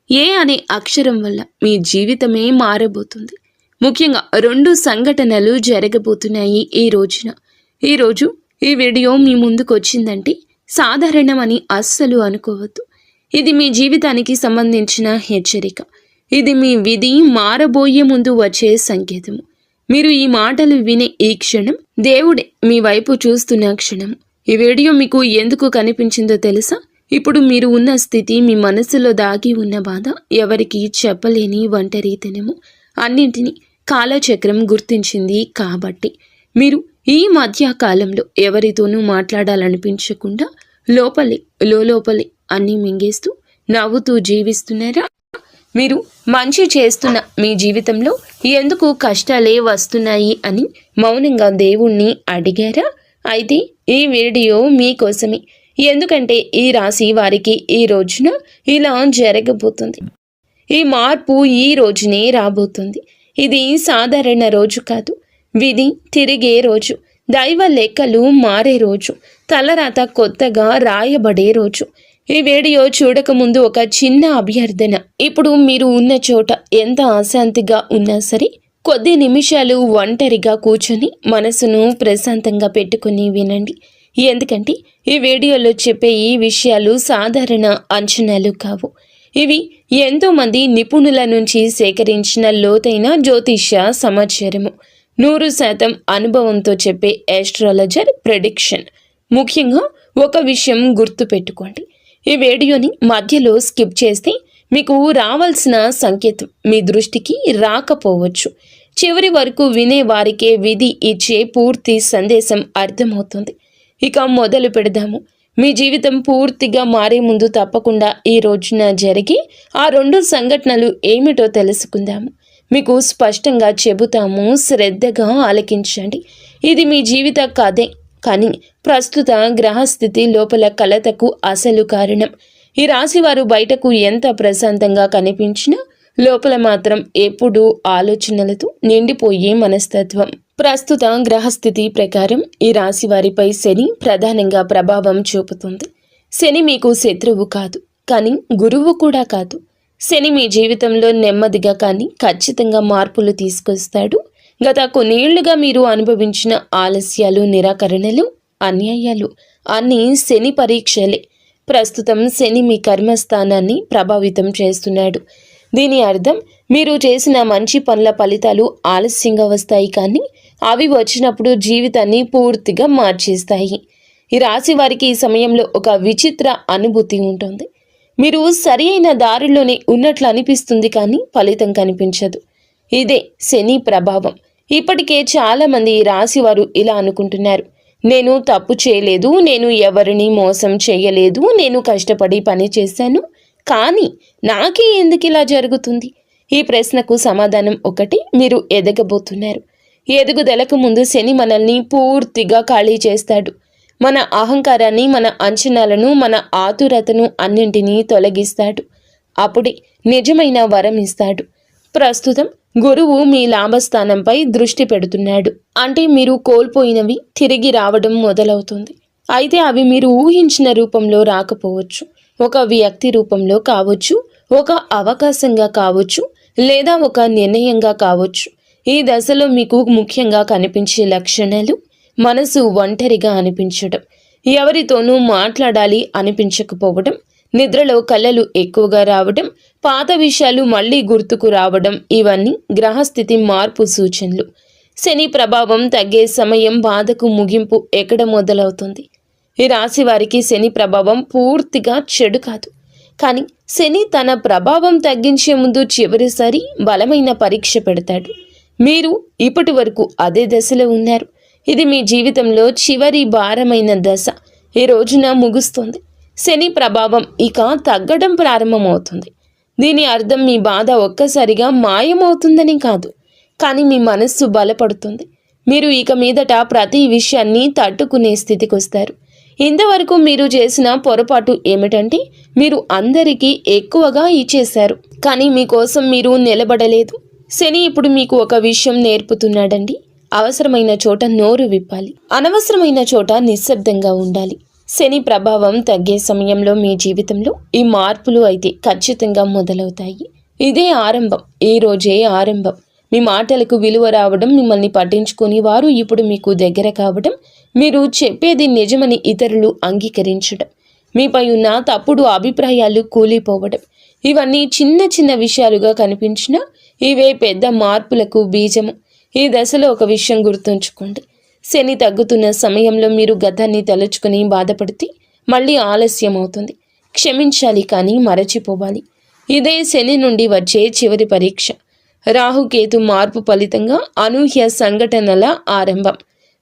ఏ అనే అక్షరం వల్ల మీ జీవితమే మారబోతుంది. ముఖ్యంగా 2 సంఘటనలు జరగబోతున్నాయి ఈ రోజున. ఈరోజు ఈ వీడియో మీ ముందుకు వచ్చిందంటే సాధారణమని అస్సలు అనుకోవద్దు. ఇది మీ జీవితానికి సంబంధించిన హెచ్చరిక. ఇది మీ విధి మారబోయే ముందు వచ్చే సంకేతము. మీరు ఈ మాటలు వినే ఈ క్షణం దేవుడే మీ వైపు చూస్తున్న క్షణం. ఈ వీడియో మీకు ఎందుకు కనిపించిందో తెలుసా? ఇప్పుడు మీరు ఉన్న స్థితి, మీ మనసులో దాగి ఉన్న బాధ, ఎవరికి చెప్పలేని ఒంటరితనము అన్నింటినీ కాలచక్రం గుర్తించింది కాబట్టి మీరు ఈ మధ్య కాలంలో ఎవరితోనూ మాట్లాడాలనిపించకుండా లోపలే అన్నీ మింగేస్తూ నవ్వుతూ జీవిస్తున్నారా? మీరు మంచి చేస్తున్న మీ జీవితంలో ఎందుకు కష్టాలే వస్తున్నాయి అని మౌనంగా దేవుణ్ణి అడిగారా? అయితే ఈ వీడియో మీకోసమే. ఎందుకంటే ఈ రాశి వారికి ఈ రోజున ఇలా జరగబోతుంది. ఈ మార్పు ఈ రోజునే రాబోతుంది. ఇది సాధారణ రోజు కాదు, విధి తిరిగే రోజు, దైవ లెక్కలు మారే రోజు, తలరాత కొత్తగా రాయబడే రోజు. ఈ వీడియో చూడకముందు ఒక చిన్న అభ్యర్థన. ఇప్పుడు మీరు ఉన్న చోట ఎంత అశాంతిగా ఉన్నా సరే కొద్ది నిమిషాలు ఒంటరిగా కూర్చొని మనసును ప్రశాంతంగా పెట్టుకుని వినండి. ఎందుకంటే ఈ వీడియోలో చెప్పే ఈ విషయాలు సాధారణ అంచనాలు కావు. ఇవి ఎంతోమంది నిపుణుల నుంచి సేకరించిన లోతైన జ్యోతిష్య సమాచారము. 100% అనుభవంతో చెప్పే ఆస్ట్రాలజర్ ప్రెడిక్షన్. ముఖ్యంగా ఒక విషయం గుర్తుపెట్టుకోండి, ఈ వీడియోని మధ్యలో స్కిప్ చేస్తే మీకు రావాల్సిన సంకేతం మీ దృష్టికి రాకపోవచ్చు. చివరి వరకు వినే వారికే విధి ఇచ్చే పూర్తి సందేశం అర్థమవుతుంది. ఇక మొదలు పెడదాము. మీ జీవితం పూర్తిగా మారే ముందు తప్పకుండా ఈ రోజున జరిగి ఆ 2 సంఘటనలు ఏమిటో తెలుసుకుందాము. మీకు స్పష్టంగా చెబుతాము, శ్రద్ధగా ఆలకించండి. ఇది మీ జీవిత కథే, కానీ ప్రస్తుత గ్రహస్థితి లోపల కలతకు అసలు కారణం. ఈ రాశి వారు బయటకు ఎంత ప్రశాంతంగా కనిపించినా లోపల మాత్రం ఎప్పుడూ ఆలోచనలతో నిండిపోయే మనస్తత్వం. ప్రస్తుత గ్రహస్థితి ప్రకారం ఈ రాశి వారిపై శని ప్రధానంగా ప్రభావం చూపుతుంది. శని మీకు శత్రువు కాదు, కానీ గురువు కూడా కాదు. శని మీ జీవితంలో నెమ్మదిగా కానీ ఖచ్చితంగా మార్పులు తీసుకొస్తాడు. గత కొన్నేళ్లుగా మీరు అనుభవించిన ఆలస్యాలు, నిరాకరణలు, అన్యాయాలు అన్నీ శని పరీక్షలే. ప్రస్తుతం శని మీ కర్మస్థానాన్ని ప్రభావితం చేస్తున్నాడు. దీని అర్థం మీరు చేసిన మంచి పనుల ఫలితాలు ఆలస్యంగా వస్తాయి, కానీ అవి వచ్చినప్పుడు జీవితాన్ని పూర్తిగా మార్చేస్తాయి. ఈ రాశి వారికి ఈ సమయంలో ఒక విచిత్ర అనుభూతి ఉంటుంది. మీరు సరి అయిన దారిలోనే ఉన్నట్లు అనిపిస్తుంది, కానీ ఫలితం కనిపించదు. ఇదే శని ప్రభావం. ఇప్పటికే చాలామంది ఈ రాశి వారు ఇలా అనుకుంటున్నారు, నేను తప్పు చేయలేదు, నేను ఎవరిని మోసం చేయలేదు, నేను కష్టపడి పని చేశాను, కానీ నాకే ఎందుకు ఇలా జరుగుతుంది? ఈ ప్రశ్నకు సమాధానం ఒకటి, మీరు ఎదగబోతున్నారు. ఎదుగుదలకు ముందు శని మనల్ని పూర్తిగా ఖాళీ చేస్తాడు. మన అహంకారాన్ని, మన అంచనాలను, మన ఆతురతను అన్నింటినీ తొలగిస్తాడు. అప్పుడే నిజమైన వరం ఇస్తాడు. ప్రస్తుతం గురువు మీ లాభస్థానంపై దృష్టి పెడుతున్నాడు. అంటే మీరు కోల్పోయినవి తిరిగి రావడం మొదలవుతుంది. అయితే అవి మీరు ఊహించిన రూపంలో రాకపోవచ్చు. ఒక వ్యక్తి రూపంలో కావచ్చు, ఒక అవకాశంగా కావచ్చు, లేదా ఒక నిర్ణయంగా కావచ్చు. ఈ దశలో మీకు ముఖ్యంగా కనిపించే లక్షణాలు: మనసు ఒంటరిగా అనిపించడం, ఎవరితోనూ మాట్లాడాలి అనిపించకపోవడం, నిద్రలో కలలు ఎక్కువగా రావడం, పాత విషయాలు మళ్ళీ గుర్తుకు రావడం. ఇవన్నీ గ్రహస్థితి మార్పు సూచనలు. శని ప్రభావం తగ్గే సమయం, బాధకు ముగింపు ఎక్కడ మొదలవుతుంది? ఈ రాశి వారికి శని ప్రభావం పూర్తిగా చెడు కాదు, కానీ శని తన ప్రభావం తగ్గించే ముందు చివరిసారి బలమైన పరీక్ష పెడతాడు. మీరు ఇప్పటి వరకు అదే దశలో ఉన్నారు. ఇది మీ జీవితంలో చివరి భారమైన దశ. ఈ రోజున ముగుస్తుంది. శని ప్రభావం ఇక తగ్గడం ప్రారంభమవుతుంది. దీని అర్థం మీ బాధ ఒక్కసారిగా మాయమవుతుందని కాదు, కానీ మీ మనస్సు బలపడుతుంది. మీరు ఇక మీదట ప్రతి విషయాన్ని తట్టుకునే స్థితికి వస్తారు. ఇంతవరకు మీరు చేసిన పొరపాటు ఏమిటంటే మీరు అందరికీ ఎక్కువగా ఇచ్చేశారు, కానీ మీకోసం మీరు నిలబడలేదు. శని ఇప్పుడు మీకు ఒక విషయం నేర్పుతున్నాడండి. అవసరమైన చోట నోరు విప్పాలి, అనవసరమైన చోట నిశ్శబ్దంగా ఉండాలి. శని ప్రభావం తగ్గే సమయంలో మీ జీవితంలో ఈ మార్పులు అయితే ఖచ్చితంగా మొదలవుతాయి. ఇదే ఆరంభం, ఈ రోజే ఆరంభం. మీ మాటలకు విలువ రావడం, మిమ్మల్ని పట్టించుకొని వారు ఇప్పుడు మీకు దగ్గర కావడం, మీరు చెప్పేది నిజమని ఇతరులు అంగీకరించడం, మీపై ఉన్న తప్పుడు అభిప్రాయాలు కూలిపోవడం, ఇవన్నీ చిన్న చిన్న విషయాలుగా కనిపించినా ఇవే పెద్ద మార్పులకు బీజము. ఈ దశలో ఒక విషయం గుర్తుంచుకోండి. శని తగ్గుతున్న సమయంలో మీరు గతాన్ని తలుచుకుని బాధపడితే మళ్ళీ ఆలస్యం అవుతుంది. క్షమించాలి కానీ మరచిపోవాలి. ఇదే శని నుండి వచ్చే చివరి పరీక్ష. రాహుకేతు మార్పు ఫలితంగా అనూహ్య సంఘటనల ఆరంభం.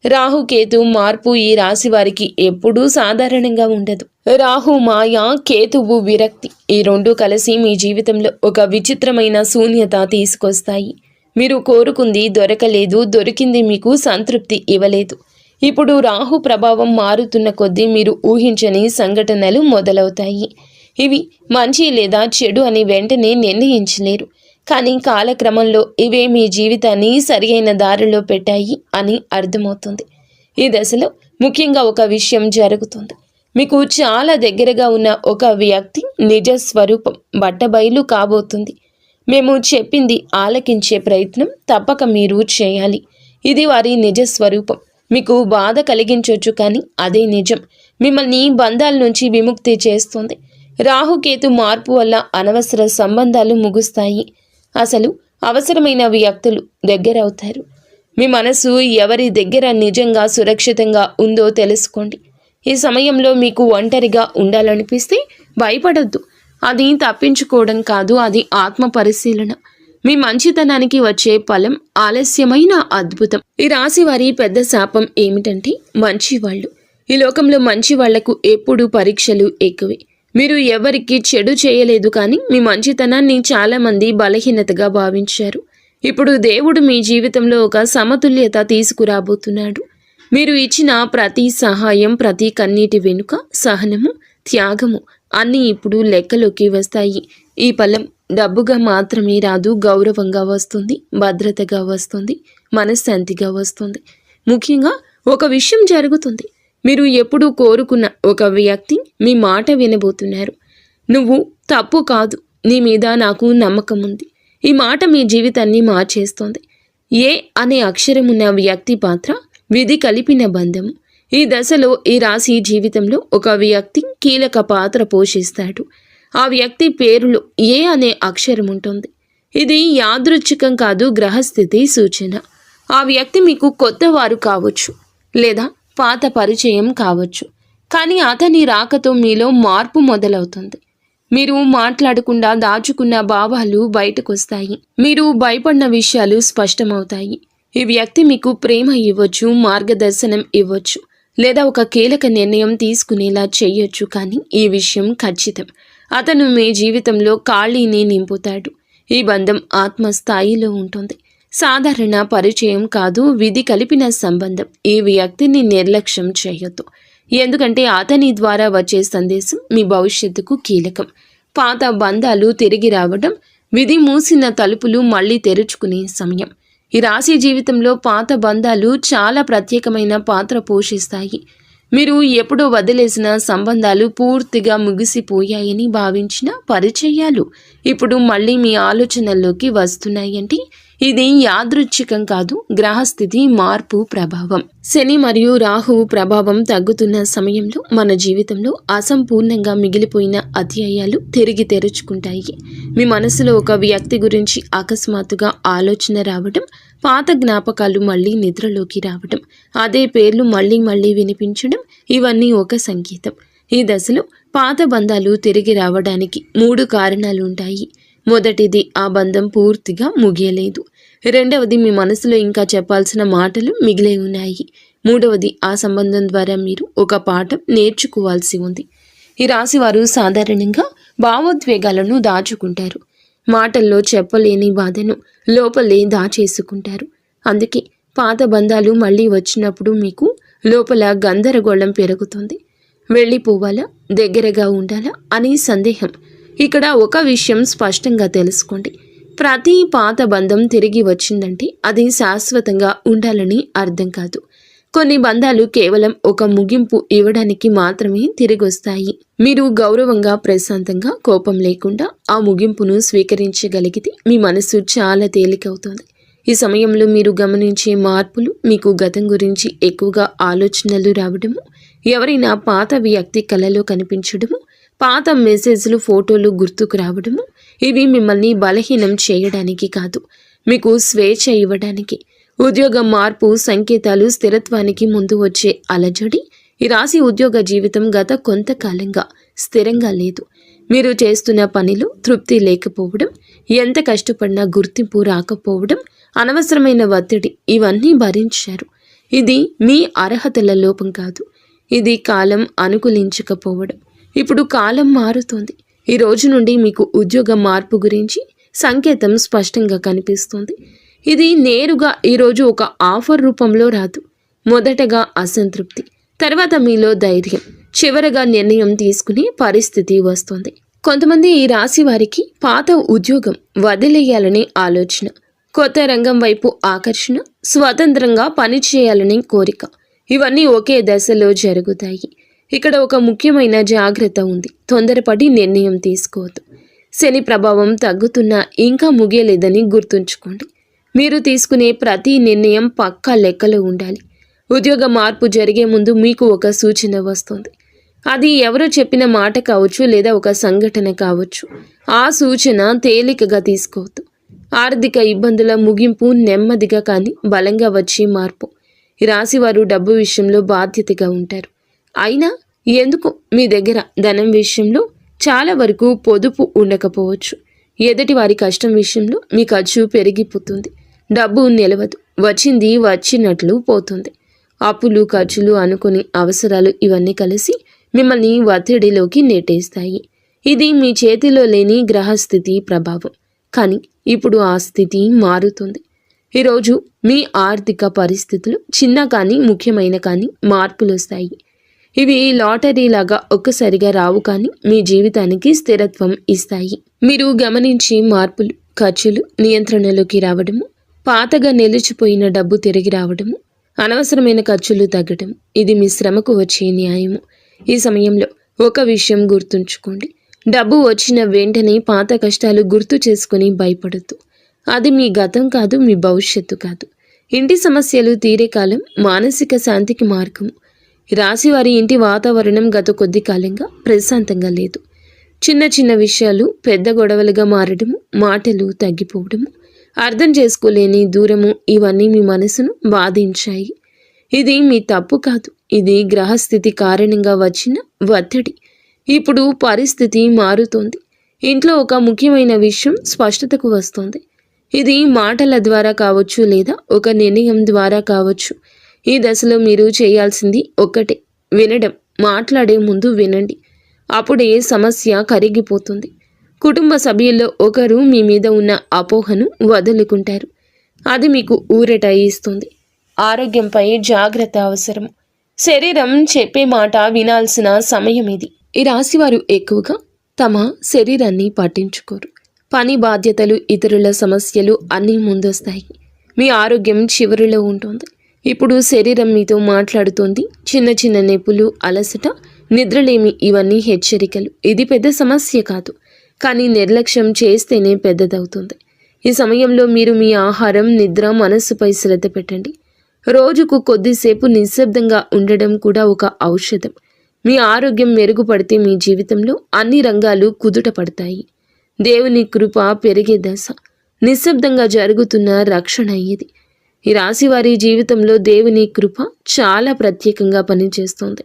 రాహుకేతు మార్పు ఈ రాశి వారికి ఎప్పుడూ సాధారణంగా ఉండదు. రాహు మాయ, కేతువు విరక్తి, ఈ రెండు కలిసి మీ జీవితంలో ఒక విచిత్రమైన శూన్యత తీసుకొస్తాయి. మీరు కోరుకుంది దొరకలేదు, దొరికింది మీకు సంతృప్తి ఇవ్వలేదు. ఇప్పుడు రాహు ప్రభావం మారుతున్న కొద్దీ మీరు ఊహించని సంఘటనలు మొదలవుతాయి. ఇవి మంచి లేదా చెడు అని వెంటనే నిర్ణయించలేరు, కానీ కాలక్రమంలో ఇవే మీ జీవితాన్ని సరియైన దారిలో పెట్టాయి అని అర్థమవుతుంది. ఈ దశలో ముఖ్యంగా ఒక విషయం జరుగుతుంది. మీకు చాలా దగ్గరగా ఉన్న ఒక వ్యక్తి నిజ స్వరూపం బట్టబయలు కాబోతుంది. మేము చెప్పింది ఆలకించే ప్రయత్నం తప్పక మీరు చేయాలి. ఇది వారి నిజ స్వరూపం. మీకు బాధ కలిగించవచ్చు, కానీ అదే నిజం. మిమ్మల్ని బంధాల నుంచి విముక్తి చేస్తుంది. రాహుకేతు మార్పు వల్ల అనవసర సంబంధాలు ముగుస్తాయి. అసలు అవసరమైన వ్యక్తులు దగ్గరవుతారు. మీ మనసు ఎవరి దగ్గర నిజంగా సురక్షితంగా ఉందో తెలుసుకోండి. ఈ సమయంలో మీకు ఒంటరిగా ఉండాలనిపిస్తే భయపడొద్దు. అది తప్పించుకోవడం కాదు, అది ఆత్మ పరిశీలన. మీ మంచితనానికి వచ్చే ఫలం ఆలస్యమైన అద్భుతం. ఈ రాశి వారి పెద్ద శాపం ఏమిటంటే మంచివాళ్ళు. ఈ లోకంలో మంచి వాళ్లకు ఎప్పుడూ పరీక్షలు ఎక్కువే. మీరు ఎవరికి చెడు చేయలేదు, కానీ మీ మంచితనాన్ని చాలామంది బలహీనతగా భావించారు. ఇప్పుడు దేవుడు మీ జీవితంలో ఒక సమతుల్యత తీసుకురాబోతున్నాడు. మీరు ఇచ్చిన ప్రతి సహాయం, ప్రతి కన్నీటి వెనుక సహనము, త్యాగము అన్నీ ఇప్పుడు లెక్కలోకి వస్తాయి. ఈ ఫలం డబ్బుగా మాత్రమే రాదు, గౌరవంగా వస్తుంది, భద్రతగా వస్తుంది, మనశ్శాంతిగా వస్తుంది. ముఖ్యంగా ఒక విషయం జరుగుతుంది. మీరు ఎప్పుడూ కోరుకున్న ఒక వ్యక్తి మీ మాట వినబోతున్నారు. నువ్వు తప్పు కాదు, నీ మీద నాకు నమ్మకం ఉంది. ఈ మాట మీ జీవితాన్ని మార్చేస్తోంది. ఏ అనే అక్షరమున్న వ్యక్తి పాత్ర విధి కలిపిన బంధము. ఈ దశలో ఈ రాశి జీవితంలో ఒక వ్యక్తి కీలక పాత్ర పోషిస్తాడు. ఆ వ్యక్తి పేరులో ఏ అనే అక్షరం ఉంటుంది. ఇది యాదృచ్ఛికం కాదు, గ్రహస్థితి సూచన. ఆ వ్యక్తి మీకు కొత్త వారు కావచ్చు, లేదా పాత పరిచయం కావచ్చు, కానీ అతని రాకతో మీలో మార్పు మొదలవుతుంది. మీరు మాట్లాడకుండా దాచుకున్న భావాలు బయటకొస్తాయి. మీరు భయపడిన విషయాలు స్పష్టమవుతాయి. ఈ వ్యక్తి మీకు ప్రేమ ఇవ్వచ్చు, మార్గదర్శనం ఇవ్వచ్చు, లేదా ఒక కీలక నిర్ణయం తీసుకునేలా చెయ్యొచ్చు, కానీ ఈ విషయం ఖచ్చితం. అతను మీ జీవితంలో ఖాళీని నింపుతాడు. ఈ బంధం ఆత్మస్థాయిలో ఉంటుంది. సాధారణ పరిచయం కాదు, విధి కలిపిన సంబంధం. ఈ వ్యక్తిని నిర్లక్ష్యం చేయొద్దు, ఎందుకంటే అతని ద్వారా వచ్చే సందేశం మీ భవిష్యత్తుకు కీలకం. పాత బంధాలు తిరిగి రావడం, విధి మూసిన తలుపులు మళ్ళీ తెరుచుకునే సమయం. ఈ రాశి జీవితంలో పాత బంధాలు చాలా ప్రత్యేకమైన పాత్ర పోషిస్తాయి. మీరు ఎప్పుడో వదిలేసిన సంబంధాలు, పూర్తిగా ముగిసిపోయాయని భావించిన పరిచయాలు ఇప్పుడు మళ్ళీ మీ ఆలోచనల్లోకి వస్తున్నాయంటే ఇది యాదృచ్ఛికం కాదు, గ్రహస్థితి మార్పు ప్రభావం. శని మరియు రాహువు ప్రభావం తగ్గుతున్న సమయంలో మన జీవితంలో అసంపూర్ణంగా మిగిలిపోయిన అధ్యాయాలు తిరిగి తెరుచుకుంటాయి. మీ మనసులో ఒక వ్యక్తి గురించి అకస్మాత్తుగా ఆలోచన రావడం, పాత జ్ఞాపకాలు మళ్ళీ నిద్రలోకి రావడం, అదే పేర్లు మళ్ళీ మళ్ళీ వినిపించడం, ఇవన్నీ ఒక సంకేతం. ఈ దశలో పాత బంధాలు తిరిగి రావడానికి 3 కారణాలు ఉంటాయి. మొదటిది, ఆ బంధం పూర్తిగా ముగియలేదు. రెండవది, మీ మనసులో ఇంకా చెప్పాల్సిన మాటలు మిగిలే ఉన్నాయి. మూడవది, ఆ సంబంధం ద్వారా మీరు ఒక పాఠం నేర్చుకోవాల్సి ఉంది. ఈ రాశివారు సాధారణంగా భావోద్వేగాలను దాచుకుంటారు. మాటల్లో చెప్పలేని బాధను లోపలే దాచేసుకుంటారు. అందుకే పాత బంధాలు మళ్ళీ వచ్చినప్పుడు మీకు లోపల గందరగోళం పెరుగుతుంది. వెళ్ళిపోవాలా, దగ్గరగా ఉండాలా అని సందేహం. ఇక్కడ ఒక విషయం స్పష్టంగా తెలుసుకోండి. ప్రతి పాత బంధం తిరిగి వచ్చిందంటే అది శాశ్వతంగా ఉండాలని అర్థం కాదు. కొన్ని బంధాలు కేవలం ఒక ముగింపు ఇవ్వడానికి మాత్రమే తిరిగొస్తాయి. మీరు గౌరవంగా, ప్రశాంతంగా, కోపం లేకుండా ఆ ముగింపును స్వీకరించగలిగితే మీ మనసు చాలా తేలికవుతుంది. ఈ సమయంలో మీరు గమనించే మార్పులు, మీకు గతం గురించి ఎక్కువగా ఆలోచనలు రావడము, ఎవరైనా పాత వ్యక్తి కలలో కనిపించడము, పాత మెసేజ్లు, ఫోటోలు గుర్తుకు రావడము, ఇవి మిమ్మల్ని బలహీనం చేయడానికి కాదు, మీకు స్వేచ్ఛ ఇవ్వడానికి. ఉద్యోగ మార్పు సంకేతాలు, స్థిరత్వానికి ముందు వచ్చే అలజడి. ఈ రాశి ఉద్యోగ జీవితం గత కొంతకాలంగా స్థిరంగా లేదు. మీరు చేస్తున్న పనిలో తృప్తి లేకపోవడం, ఎంత కష్టపడినా గుర్తింపు రాకపోవడం, అనవసరమైన ఒత్తిడి, ఇవన్నీ భరించారు. ఇది మీ అర్హతల లోపం కాదు, ఇది కాలం అనుకూలించకపోవడం. ఇప్పుడు కాలం మారుతోంది. ఈ రోజు నుండి మీకు ఉద్యోగ మార్పు గురించి సంకేతం స్పష్టంగా కనిపిస్తుంది. ఇది నేరుగా ఈరోజు ఒక ఆఫర్ రూపంలో రాదు. మొదటగా అసంతృప్తి, తర్వాత మీలో ధైర్యం, చివరగా నిర్ణయం తీసుకునే పరిస్థితి వస్తుంది. కొంతమంది ఈ రాశి వారికి పాత ఉద్యోగం వదిలేయాలనే ఆలోచన, కొత్త రంగం వైపు ఆకర్షణ, స్వతంత్రంగా పనిచేయాలనే కోరిక, ఇవన్నీ ఒకే దశలో జరుగుతాయి. ఇక్కడ ఒక ముఖ్యమైన జాగ్రత్త ఉంది. తొందరపడి నిర్ణయం తీసుకోవద్దు. శని ప్రభావం తగ్గుతున్నా ఇంకా ముగియలేదని గుర్తుంచుకోండి. మీరు తీసుకునే ప్రతి నిర్ణయం పక్కా లెక్కలో ఉండాలి. ఉద్యోగ మార్పు జరిగే ముందు మీకు ఒక సూచన వస్తుంది. అది ఎవరో చెప్పిన మాట కావచ్చు, లేదా ఒక సంఘటన కావచ్చు. ఆ సూచన తేలికగా తీసుకోవద్దు. ఆర్థిక ఇబ్బందుల ముగింపు నెమ్మదిగా కానీ బలంగా వచ్చే మార్పు. ఈ రాశివారు డబ్బు విషయంలో బాధ్యతగా ఉంటారు. అయినా ఎందుకు మీ దగ్గర ధనం విషయంలో చాలా వరకు పొదుపు ఉండకపోవచ్చు. ఎదుటి వారి కష్టం విషయంలో మీ ఖర్చు పెరిగిపోతుంది. డబ్బు నిలవదు, వచ్చింది వచ్చినట్లు పోతుంది. అప్పులు, ఖర్చులు, అనుకుని అవసరాలు, ఇవన్నీ కలిసి మిమ్మల్ని ఒత్తిడిలోకి నెట్టేస్తాయి. ఇది మీ చేతిలో లేని గ్రహస్థితి ప్రభావం. కానీ ఇప్పుడు ఆ స్థితి మారుతుంది. ఈరోజు మీ ఆర్థిక పరిస్థితులు చిన్న కానీ ముఖ్యమైన కానీ మార్పులు వస్తాయి. ఇవి లాటరీ లాగా ఒక్కసారిగా రావు, కానీ మీ జీవితానికి స్థిరత్వం ఇస్తాయి. మీరు గమనించే మార్పులు, ఖర్చులు నియంత్రణలోకి రావడము, పాతగా నిలిచిపోయిన డబ్బు తిరిగి రావడము, అనవసరమైన ఖర్చులు తగ్గడం, ఇది మీ శ్రమకు వచ్చే న్యాయము. ఈ సమయంలో ఒక విషయం గుర్తుంచుకోండి. డబ్బు వచ్చిన వెంటనే పాత కష్టాలు గుర్తు చేసుకుని భయపడద్దు. అది మీ గతం కాదు, మీ భవిష్యత్తు కాదు. ఇంటి సమస్యలు తీరే కాలం మానసిక శాంతికి మార్గము. రాశివారి ఇంటి వాతావరణం గత కొద్ది కాలంగా ప్రశాంతంగా లేదు. చిన్న చిన్న విషయాలు పెద్ద గొడవలుగా మారడము, మాటలు తగ్గిపోవడము, అర్థం చేసుకోలేని దూరము, ఇవన్నీ మీ మనసును బాధించాయి. ఇది మీ తప్పు కాదు, ఇది గ్రహస్థితి కారణంగా వచ్చిన ఒత్తిడి. ఇప్పుడు పరిస్థితి మారుతోంది. ఇంట్లో ఒక ముఖ్యమైన విషయం స్పష్టతకు వస్తోంది. ఇది మాటల ద్వారా కావచ్చు, లేదా ఒక నిర్ణయం ద్వారా కావచ్చు. ఈ దశలో మీరు చేయాల్సింది ఒక్కటే, వినడం. మాట్లాడే ముందు వినండి, అప్పుడే సమస్య కరిగిపోతుంది. కుటుంబ సభ్యుల్లో ఒకరు మీ మీద ఉన్న అపోహను వదులుకుంటారు. అది మీకు ఊరట ఇస్తుంది. ఆరోగ్యంపై జాగ్రత్త అవసరం. శరీరం చెప్పే మాట వినాల్సిన సమయం ఇది. ఈ రాశివారు ఎక్కువగా తమ శరీరాన్ని పట్టించుకోరు. పని బాధ్యతలు, ఇతరుల సమస్యలు అన్నీ ముందొస్తాయి. మీ ఆరోగ్యం చివరిలో ఉంటుంది. ఇప్పుడు శరీరం మీతో మాట్లాడుతోంది. చిన్న చిన్న నొప్పులు, అలసట, నిద్రలేమి, ఇవన్నీ హెచ్చరికలు. ఇది పెద్ద సమస్య కాదు, కానీ నిర్లక్ష్యం చేస్తేనే పెద్దదవుతుంది. ఈ సమయంలో మీరు మీ ఆహారం, నిద్ర, మనస్సుపై శ్రద్ధ పెట్టండి. రోజుకు కొద్దిసేపు నిశ్శబ్దంగా ఉండడం కూడా ఒక ఔషధం. మీ ఆరోగ్యం మెరుగుపడితే మీ జీవితంలో అన్ని రంగాలు కుదుట పడతాయి. దేవుని కృప పెరిగే దశ. నిశ్శబ్దంగా జరుగుతున్న రక్షణ ఇది. ఈ రాశివారి జీవితంలో దేవుని కృప చాలా ప్రత్యేకంగా పనిచేస్తుంది.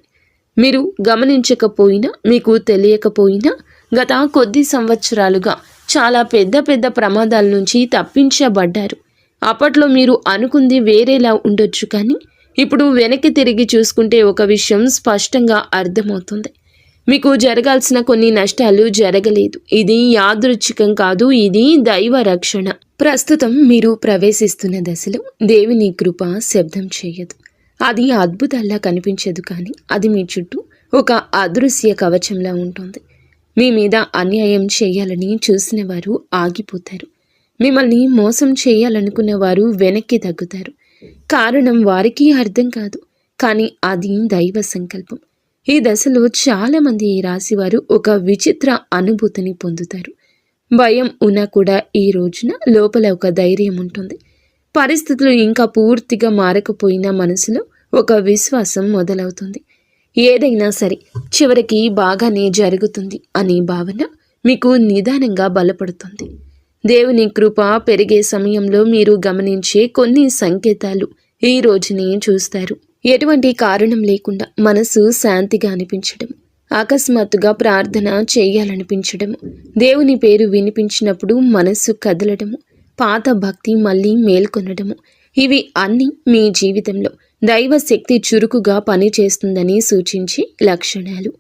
మీరు గమనించకపోయినా, మీకు తెలియకపోయినా గత కొద్ది సంవత్సరాలుగా చాలా పెద్ద పెద్ద ప్రమాదాల నుంచి తప్పించబడ్డారు. అప్పట్లో మీరు అనుకుంది వేరేలా ఉండొచ్చు, కానీ ఇప్పుడు వెనక్కి తిరిగి చూసుకుంటే ఒక విషయం స్పష్టంగా అర్థమవుతుంది. మీకు జరగాల్సిన కొన్ని నష్టాలు జరగలేదు. ఇది యాదృచ్ఛికం కాదు, ఇది దైవ రక్షణ. ప్రస్తుతం మీరు ప్రవేశిస్తున్న దశలో దేవుని కృప శబ్దం చేయదు. అది అద్భుతాల్లా కనిపించదు, కానీ అది మీ చుట్టూ ఒక అదృశ్య కవచంలా ఉంటుంది. మీ మీద అన్యాయం చేయాలని చూసిన వారు ఆగిపోతారు. మిమ్మల్ని మోసం చేయాలనుకున్న వారు వెనక్కి తగ్గుతారు. కారణం వారికి అర్థం కాదు, కానీ అది దైవ సంకల్పం. ఈ దశలో చాలామంది ఈ రాశివారు ఒక విచిత్ర అనుభూతిని పొందుతారు. భయం ఉన్నా కూడా ఈ రోజున లోపల ఒక ధైర్యం ఉంటుంది. పరిస్థితులు ఇంకా పూర్తిగా మారకపోయినా మనసులో ఒక విశ్వాసం మొదలవుతుంది. ఏదైనా సరే చివరికి బాగానే జరుగుతుంది అనే భావన మీకు నిదానంగా బలపడుతుంది. దేవుని కృప పెరిగే సమయంలో మీరు గమనించే కొన్ని సంకేతాలు ఈ రోజునే చూస్తారు. ఎటువంటి కారణం లేకుండా మనసు శాంతిగా అనిపించడం, అకస్మాత్తుగా ప్రార్థన చేయాలనిపించడము, దేవుని పేరు వినిపించినప్పుడు మనస్సు కదలడము, పాత భక్తి మళ్ళీ మేల్కొనడము, ఇవి అన్నీ మీ జీవితంలో దైవ శక్తి చురుకుగా పనిచేస్తుందని సూచించే లక్షణాలు.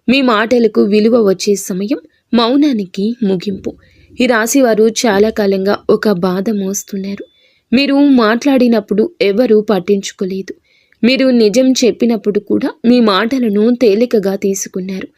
మీ మాటలకు విలువ వచ్చే సమయం, మౌనానికి ముగింపు. ఈ రాశివారు చాలా కాలంగా ఒక బాధ మోస్తున్నారు. మీరు మాట్లాడినప్పుడు ఎవరూ పట్టించుకోలేదు. మీరు నిజం చెప్పినప్పుడు కూడా మీ మాటలను తేలికగా తీసుకున్నారు.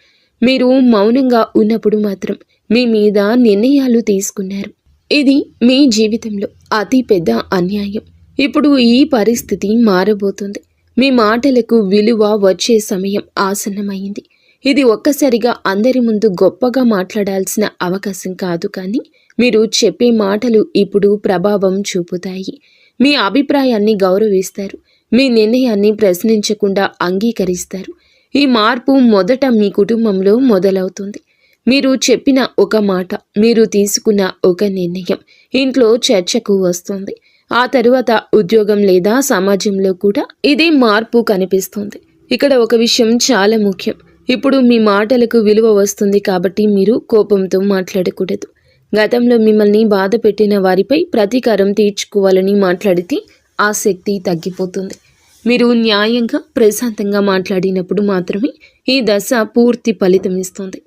మీరు మౌనంగా ఉన్నప్పుడు మాత్రం మీ మీద నిర్ణయాలు తీసుకున్నారు. ఇది మీ జీవితంలో అతి పెద్ద అన్యాయం. ఇప్పుడు ఈ పరిస్థితి మారబోతుంది. మీ మాటలకు విలువ వచ్చే సమయం ఆసన్నమైంది. ఇది ఒక్కసారిగా అందరి ముందు గొప్పగా మాట్లాడాల్సిన అవకాశం కాదు, కానీ మీరు చెప్పే మాటలు ఇప్పుడు ప్రభావం చూపుతాయి. మీ అభిప్రాయాన్ని గౌరవిస్తారు. మీ నిర్ణయాన్ని ప్రశ్నించకుండా అంగీకరిస్తారు. ఈ మార్పు మొదట మీ కుటుంబంలో మొదలవుతుంది. మీరు చెప్పిన ఒక మాట, మీరు తీసుకున్న ఒక నిర్ణయం ఇంట్లో చర్చకు వస్తుంది. ఆ తరువాత ఉద్యోగం లేదా సమాజంలో కూడా ఇదే మార్పు కనిపిస్తుంది. ఇక్కడ ఒక విషయం చాలా ముఖ్యం. ఇప్పుడు మీ మాటలకు విలువ వస్తుంది కాబట్టి మీరు కోపంతో మాట్లాడకూడదు. గతంలో మిమ్మల్ని బాధ పెట్టిన వారిపై ప్రతీకారం తీర్చుకోవాలని మాట్లాడితే ఆ శక్తి తగ్గిపోతుంది. మీరు న్యాయంగా ప్రశాంతంగా మాట్లాడినప్పుడు మాత్రమే ఈ దశ పూర్తి ఫలితం ఇస్తుంది.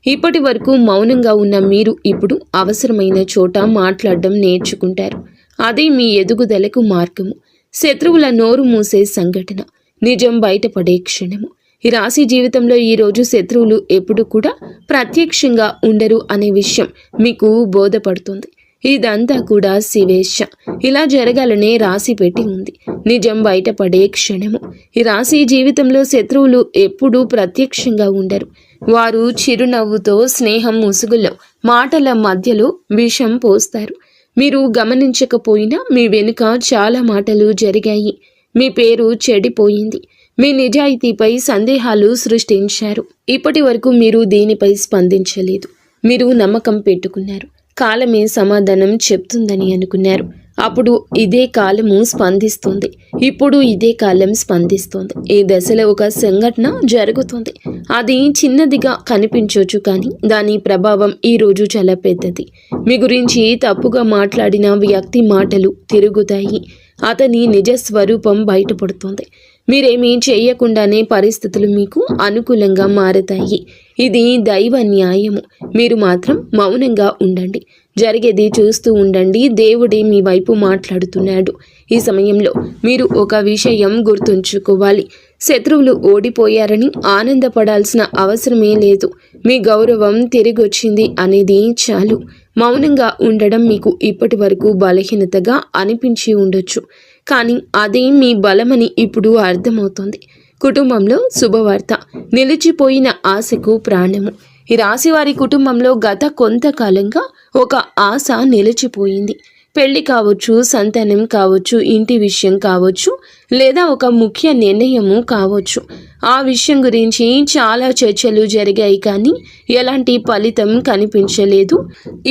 ఇప్పటి వరకు మౌనంగా ఉన్న మీరు ఇప్పుడు అవసరమైన చోట మాట్లాడడం నేర్చుకుంటారు. అదే మీ ఎదుగుదలకు మార్గము. శత్రువుల నోరు మూసే సంఘటన, నిజం బయటపడే క్షణము. ఈ రాశి జీవితంలో ఈరోజు శత్రువులు ఎప్పుడు కూడా ప్రత్యక్షంగా ఉండరు అనే విషయం మీకు బోధపడుతుంది. ఇదంతా కూడా శివేచ్ఛ. ఇలా జరగాలనే రాశి పెట్టి ఉంది. నిజం బయటపడే క్షణము. ఈ రాశి జీవితంలో శత్రువులు ఎప్పుడూ ప్రత్యక్షంగా ఉండరు. వారు చిరునవ్వుతో, స్నేహం ముసుగులో, మాటల మధ్యలో విషం పోస్తారు. మీరు గమనించకపోయినా మీ వెనుక చాలా మాటలు జరిగాయి. మీ పేరు చెడిపోయింది. మీ నిజాయితీపై సందేహాలు సృష్టించారు. ఇప్పటి వరకు మీరు దీనిపై స్పందించలేదు. మీరు నమ్మకం పెట్టుకున్నారు. కాలమే సమాధానం చెప్తుందని అనుకున్నారు. అప్పుడు ఇదే కాలము స్పందిస్తుంది. ఇప్పుడు ఇదే కాలం స్పందిస్తుంది. ఈ దశలో ఒక సంఘటన జరుగుతుంది. అది చిన్నదిగా కనిపించవచ్చు, కానీ దాని ప్రభావం ఈరోజు చాలా పెద్దది. మీ గురించి తప్పుగా మాట్లాడిన వ్యక్తి మాటలు తిరుగుతాయి. అతని నిజ స్వరూపం బయటపడుతుంది. మీరేమీ చేయకుండానే పరిస్థితులు మీకు అనుకూలంగా మారతాయి. ఇది దైవ న్యాయము. మీరు మాత్రం మౌనంగా ఉండండి. జరిగేది చూస్తూ ఉండండి. దేవుడే మీ వైపు మాట్లాడుతున్నాడు. ఈ సమయంలో మీరు ఒక విషయం గుర్తుంచుకోవాలి. శత్రువులు ఓడిపోయారని ఆనందపడాల్సిన అవసరమే లేదు. మీ గౌరవం తిరిగొచ్చింది అనేది చాలు. మౌనంగా ఉండడం మీకు ఇప్పటి వరకు బలహీనతగా అనిపించి ఉండొచ్చు, కానీ అదే మీ బలమని ఇప్పుడు అర్థమవుతుంది. కుటుంబంలో శుభవార్త. నిలిచిపోయిన ఆశకు ప్రాణము. ఈ రాశివారి కుటుంబంలో గత కొంతకాలంగా ఒక ఆశ నిలిచిపోయింది. పెళ్లి కావచ్చు, సంతానం కావచ్చు, ఇంటి విషయం కావచ్చు, లేదా ఒక ముఖ్య నిర్ణయము కావచ్చు. ఆ విషయం గురించి చాలా చర్చలు జరిగాయి, కానీ ఎలాంటి ఫలితం కనిపించలేదు.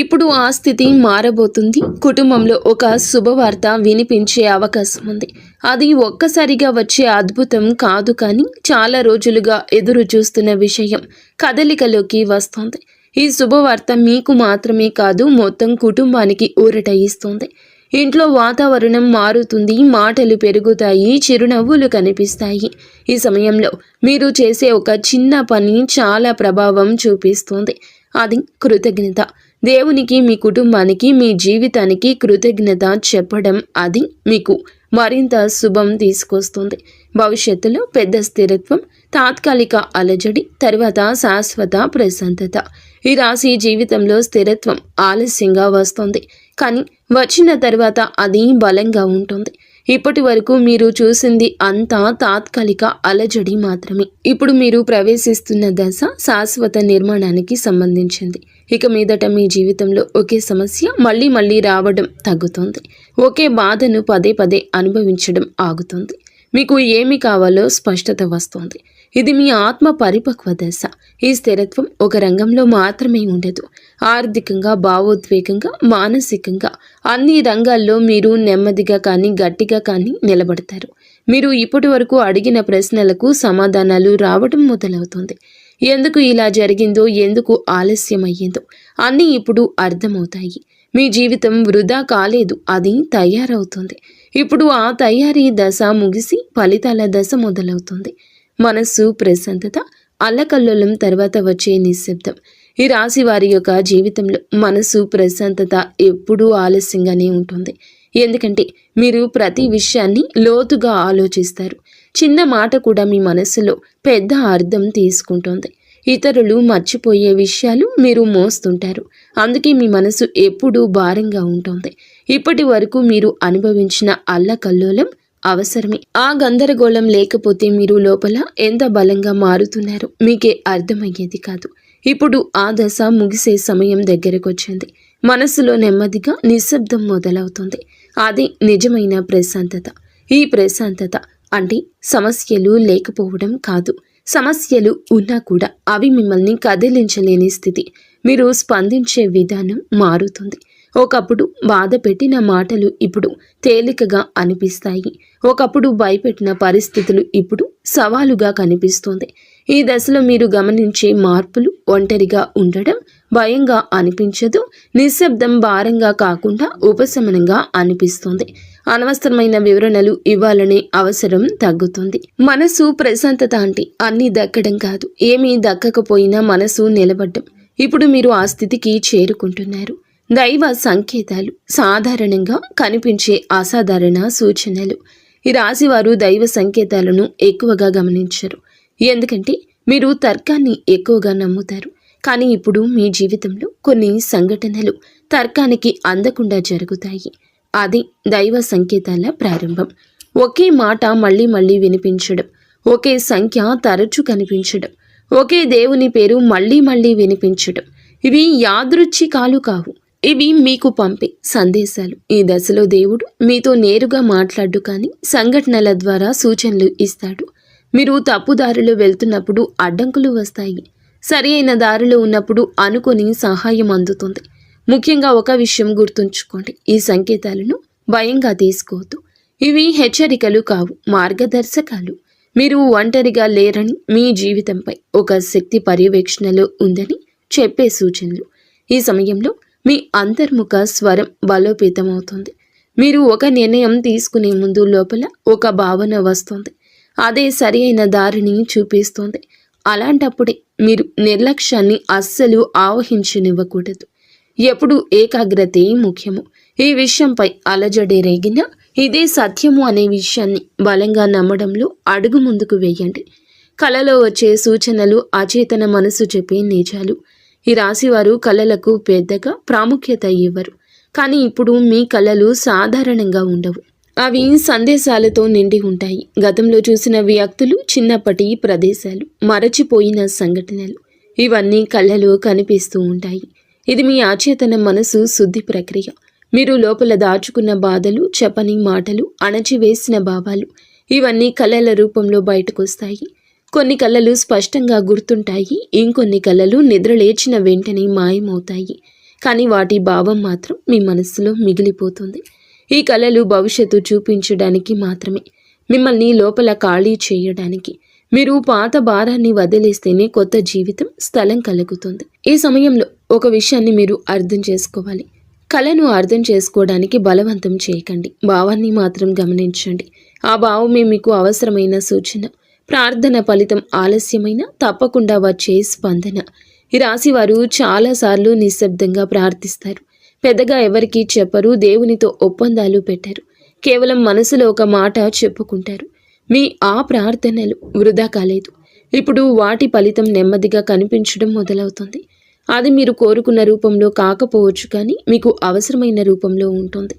ఇప్పుడు ఆ స్థితి మారబోతుంది. కుటుంబంలో ఒక శుభవార్త వినిపించే అవకాశం ఉంది. అది ఒక్కసారిగా వచ్చే అద్భుతం కాదు, కానీ చాలా రోజులుగా ఎదురు చూస్తున్న విషయం కదలికలోకి వస్తుంది. ఈ శుభవార్త మీకు మాత్రమే కాదు, మొత్తం కుటుంబానికి ఊరట ఇస్తుంది. ఇంట్లో వాతావరణం మారుతుంది. మాటలు పెరుగుతాయి. చిరునవ్వులు కనిపిస్తాయి. ఈ సమయంలో మీరు చేసే ఒక చిన్న పని చాలా ప్రభావం చూపిస్తుంది. అది కృతజ్ఞత. దేవునికి, మీ కుటుంబానికి, మీ జీవితానికి కృతజ్ఞత చెప్పడం, అది మీకు మరింత శుభం తీసుకొస్తుంది. భవిష్యత్తులో పెద్ద స్థిరత్వం, తాత్కాలిక అలజడి, తర్వాత శాశ్వత ప్రశాంతత. ఈ రాశి జీవితంలో స్థిరత్వం ఆలస్యంగా వస్తుంది, కానీ వచ్చిన తర్వాత అది బలంగా ఉంటుంది. ఇప్పటి వరకు మీరు చూసింది అంతా తాత్కాలిక అలజడి మాత్రమే. ఇప్పుడు మీరు ప్రవేశిస్తున్న దశ శాశ్వత నిర్మాణానికి సంబంధించింది. ఇక మీదట మీ జీవితంలో ఒకే సమస్య మళ్ళీ మళ్ళీ రావడం తగ్గుతుంది. ఒకే బాధను పదే పదే అనుభవించడం ఆగుతుంది. మీకు ఏమి కావాలో స్పష్టత వస్తుంది. ఇది మీ ఆత్మ పరిపక్వ దశ. ఈ స్థిరత్వం ఒక రంగంలో మాత్రమే ఉండదు. ఆర్థికంగా, భావోద్వేగంగా, మానసికంగా అన్ని రంగాల్లో మీరు నెమ్మదిగా కానీ గట్టిగా కానీ నిలబడతారు. మీరు ఇప్పటి వరకు అడిగిన ప్రశ్నలకు సమాధానాలు రావడం మొదలవుతుంది. ఎందుకు ఇలా జరిగిందో, ఎందుకు ఆలస్యమయ్యిందో అన్నీ ఇప్పుడు అర్థమవుతాయి. మీ జీవితం వృధా కాలేదు, అది తయారవుతుంది. ఇప్పుడు ఆ తయారీ దశ ముగిసి ఫలితాల దశ మొదలవుతుంది. మనస్సు ప్రశాంతత, అల్లకల్లోలం తర్వాత వచ్చే నిశ్శబ్దం. ఈ రాశి వారి యొక్క జీవితంలో మనసు ప్రశాంతత ఎప్పుడూ ఆలస్యంగానే ఉంటుంది. ఎందుకంటే మీరు ప్రతి విషయాన్ని లోతుగా ఆలోచిస్తారు. చిన్న మాట కూడా మీ మనస్సులో పెద్ద అర్థం తీసుకుంటుంది. ఇతరులు మర్చిపోయే విషయాలు మీరు మోస్తుంటారు. అందుకే మీ మనసు ఎప్పుడూ భారంగా ఉంటుంది. ఇప్పటి వరకు మీరు అనుభవించిన అల్లకల్లోలం అవసరమే. ఆ గందరగోళం లేకపోతే మీరు లోపల ఎంత బలంగా మారుతున్నారో మీకే అర్థమయ్యేది కాదు. ఇప్పుడు ఆ దశ ముగిసే సమయం దగ్గరకొచ్చింది. మనసులో నెమ్మదిగా నిశ్శబ్దం మొదలవుతుంది. అది నిజమైన ప్రశాంతత. ఈ ప్రశాంతత అంటే సమస్యలు లేకపోవడం కాదు. సమస్యలు ఉన్నా కూడా అవి మిమ్మల్ని కదిలించలేని స్థితి. మీరు స్పందించే విధానం మారుతుంది. ఒకప్పుడు బాధ పెట్టిన మాటలు ఇప్పుడు తేలికగా అనిపిస్తాయి. ఒకప్పుడు భయపెట్టిన పరిస్థితులు ఇప్పుడు సవాలుగా కనిపిస్తుంది. ఈ దశలో మీరు గమనించే మార్పులు ఒంటరిగా ఉండడం భయంగా అనిపించదు. నిశ్శబ్దం భారంగా కాకుండా ఉపశమనంగా అనిపిస్తుంది. అనవసరమైన వివరణలు ఇవ్వాలనే అవసరం తగ్గుతుంది. మనసు ప్రశాంతత అంటే అన్నీ దక్కడం కాదు, ఏమీ దక్కకపోయినా మనసు నిలబడ్డం. ఇప్పుడు మీరు ఆ స్థితికి చేరుకుంటున్నారు. దైవ సంకేతాలు సాధారణంగా కనిపించే అసాధారణ సూచనలు. ఈ రాశివారు దైవ సంకేతాలను ఎక్కువగా గమనించరు. ఎందుకంటే మీరు తర్కాన్ని ఎక్కువగా నమ్ముతారు. కానీ ఇప్పుడు మీ జీవితంలో కొన్ని సంఘటనలు తర్కానికి అందకుండా జరుగుతాయి. అది దైవ సంకేతాల ప్రారంభం. ఒకే మాట మళ్ళీ మళ్ళీ వినిపించడం, ఒకే సంఖ్య తరచూ కనిపించడం, ఒకే దేవుని పేరు మళ్ళీ మళ్ళీ వినిపించడం. ఇవి యాదృచ్ఛికాలు కావు. ఇవి మీకు పంపే సందేశాలు. ఈ దశలో దేవుడు మీతో నేరుగా మాట్లాడు కానీ సంఘటనల ద్వారా సూచనలు ఇస్తాడు. మీరు తప్పుదారిలో వెళ్తున్నప్పుడు అడ్డంకులు వస్తాయి. సరి అయిన దారిలో ఉన్నప్పుడు అనుకొని సహాయం అందుతుంది. ముఖ్యంగా ఒక విషయం గుర్తుంచుకోండి, ఈ సంకేతాలను భయంగా తీసుకోవద్దు. ఇవి హెచ్చరికలు కావు, మార్గదర్శకాలు. మీరు ఒంటరిగా లేరని, మీ జీవితంపై ఒక శక్తి పర్యవేక్షణలో ఉందని చెప్పే సూచనలు. ఈ సమయంలో మీ అంతర్ముఖ స్వరం బలోపేతమవుతుంది. మీరు ఒక నిర్ణయం తీసుకునే ముందు లోపల ఒక భావన వస్తుంది. అదే సరి అయిన దారిని చూపిస్తుంది. అలాంటప్పుడే మీరు నిర్లక్ష్యాన్ని అస్సలు ఆవహించనివ్వకూడదు. ఎప్పుడు ఏకాగ్రతే ముఖ్యము. ఈ విషయంపై అలజడి రేగినా ఇదే సత్యము అనే విషయాన్ని బలంగా నమ్మడంలో అడుగు ముందుకు వేయండి. కలలో వచ్చే సూచనలు అచేతన మనసు చెప్పే నిజాలు. ఈ రాశివారు కళలకు పెద్దగా ప్రాముఖ్యత ఇవ్వరు. కానీ ఇప్పుడు మీ కళలు సాధారణంగా ఉండవు. అవి సందేశాలతో నిండి ఉంటాయి. గతంలో చూసిన వ్యక్తులు, చిన్నప్పటి ప్రదేశాలు, మరచిపోయిన సంఘటనలు ఇవన్నీ కళ్ళలో కనిపిస్తూ ఉంటాయి. ఇది మీ అచేతన మనసు శుద్ధి ప్రక్రియ. మీరు లోపల దాచుకున్న బాధలు, చెప్పని మాటలు, అణచివేసిన భావాలు ఇవన్నీ కళల రూపంలో బయటకొస్తాయి. కొన్ని కళలు స్పష్టంగా గుర్తుంటాయి. ఇంకొన్ని కళలు నిద్రలేచిన వెంటనే మాయమవుతాయి. కానీ వాటి భావం మాత్రం మీ మనస్సులో మిగిలిపోతుంది. ఈ కళలు భవిష్యత్తు చూపించడానికి మాత్రమే, మిమ్మల్ని లోపల ఖాళీ చేయడానికి. మీరు పాత భారాన్ని వదిలేస్తేనే కొత్త జీవితం స్థలం కలుగుతుంది. ఈ సమయంలో ఒక విషయాన్ని మీరు అర్థం చేసుకోవాలి. కళను అర్థం చేసుకోవడానికి బలవంతం చేయకండి. భావాన్ని మాత్రం గమనించండి. ఆ భావమే మీకు అవసరమైన సూచన. ప్రార్థన ఫలితం ఆలస్యమైన తప్పకుండా వచ్చే స్పందన. ఈ రాశివారు చాలాసార్లు నిశ్శబ్దంగా ప్రార్థిస్తారు. పెద్దగా ఎవరికీ చెప్పరు. దేవునితో ఒప్పందాలు పెట్టారు. కేవలం మనసులో ఒక మాట చెప్పుకుంటారు. మీ ఆ ప్రార్థనలు వృధా కాలేదు. ఇప్పుడు వాటి ఫలితం నెమ్మదిగా కనిపించడం మొదలవుతుంది. అది మీరు కోరుకున్న రూపంలో కాకపోవచ్చు, కానీ మీకు అవసరమైన రూపంలో ఉంటుంది.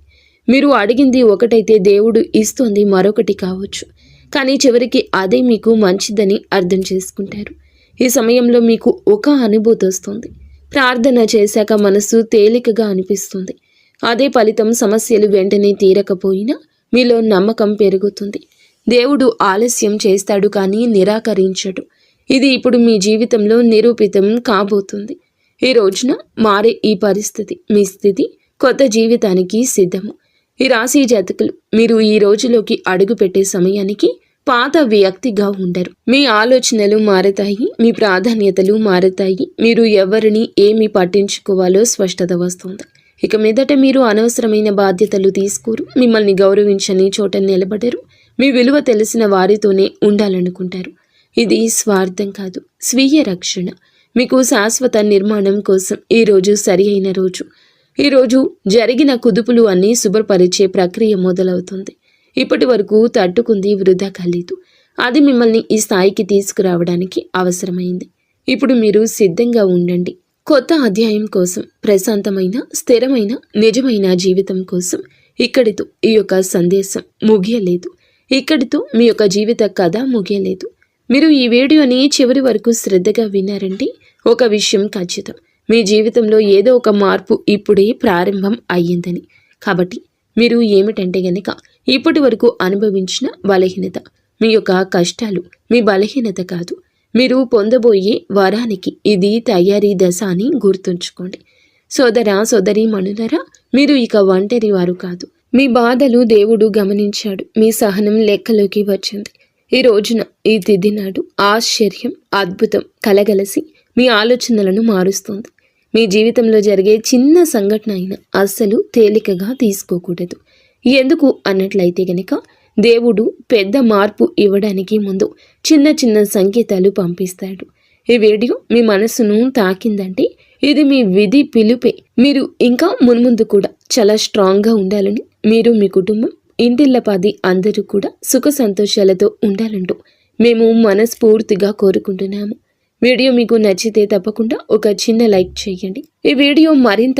మీరు అడిగింది ఒకటైతే దేవుడు ఇస్తోంది మరొకటి కావచ్చు. కానీ చివరికి అదే మీకు మంచిదని అర్థం చేసుకుంటారు. ఈ సమయంలో మీకు ఒక అనుభూతి వస్తుంది. ప్రార్థన చేశాక మనసు తేలికగా అనిపిస్తుంది. అదే ఫలితం సమస్యలు వెంటనే తీరకపోయినా మీలో నమ్మకం పెరుగుతుంది. దేవుడు ఆలస్యం చేస్తాడు కానీ నిరాకరించడు. ఇది ఇప్పుడు మీ జీవితంలో నిరూపితం కాబోతుంది. ఈ రోజున మారే ఈ పరిస్థితి మీ స్థితి కొత్త జీవితానికి సిద్ధము. ఈ రాశి జాతకులు మీరు ఈ రోజులోకి అడుగు పెట్టే సమయానికి పాత వ్యక్తిగా ఉండరు. మీ ఆలోచనలు మారతాయి, మీ ప్రాధాన్యతలు మారతాయి. మీరు ఎవరిని ఏమి పట్టించుకోవాలో స్పష్టత వస్తుంది. ఇక మీదట మీరు అనవసరమైన బాధ్యతలు తీసుకోరు. మిమ్మల్ని గౌరవించని చోట నిలబడరు. మీ విలువ తెలిసిన వారితోనే ఉండాలనుకుంటారు. ఇది స్వార్థం కాదు, స్వీయ రక్షణ. మీకు శాశ్వత నిర్మాణం కోసం ఈరోజు సరి అయిన రోజు. ఈరోజు జరిగిన కుదుపులు అన్నీ శుభ్రపరిచే ప్రక్రియ మొదలవుతుంది. ఇప్పటి వరకు తట్టుకుంది వృధా కాలేదు. అది మిమ్మల్ని ఈ స్థాయికి తీసుకురావడానికి అవసరమైంది. ఇప్పుడు మీరు సిద్ధంగా ఉండండి. కొత్త అధ్యాయం కోసం, ప్రశాంతమైన, స్థిరమైన, నిజమైన జీవితం కోసం. ఇక్కడితో ఈ యొక్క సందేశం ముగియలేదు. ఇక్కడితో మీ యొక్క జీవిత కథ ముగియలేదు. మీరు ఈ వీడియోని చివరి వరకు శ్రద్ధగా విన్నారంటే ఒక విషయం ఖచ్చితం. మీ జీవితంలో ఏదో ఒక మార్పు ఇప్పుడే ప్రారంభం అయ్యిందని. కాబట్టి మీరు ఏమిటంటే గనక ఇప్పటి వరకు అనుభవించిన బలహీనత, మీ యొక్క కష్టాలు మీ బలహీనత కాదు. మీరు పొందబోయే వరానికి ఇది తయారీ దశ అని గుర్తుంచుకోండి. సోదరా సోదరీమణులారా, మీరు ఇక ఒంటరి వారు కాదు. మీ బాధలు దేవుడు గమనించాడు. మీ సహనం లెక్కలోకి వచ్చింది. ఈ రోజున, ఈ తిథి నాడు ఆశ్చర్యం, అద్భుతం కలగలసి మీ ఆలోచనలను మారుస్తుంది. మీ జీవితంలో జరిగే చిన్న సంఘటన అయినా అస్సలు తేలికగా తీసుకోకూడదు. ఎందుకు అన్నట్లయితే గనక దేవుడు పెద్ద మార్పు ఇవ్వడానికి ముందు చిన్న చిన్న సంకేతాలు పంపిస్తాడు. ఈ వీడియో మీ మనసును తాకిందంటే ఇది మీ విధి పిలుపే. మీరు ఇంకా మున్ముందు కూడా చాలా స్ట్రాంగ్గా ఉండాలని, మీరు మీ కుటుంబం ఇంటిల్లపాది అందరూ కూడా సుఖ సంతోషాలతో ఉండాలంటూ మేము మనస్ఫూర్తిగా కోరుకుంటున్నాము. వీడియో మీకు నచ్చితే తప్పకుండా ఒక చిన్న లైక్ చేయండి. ఈ వీడియో మరింత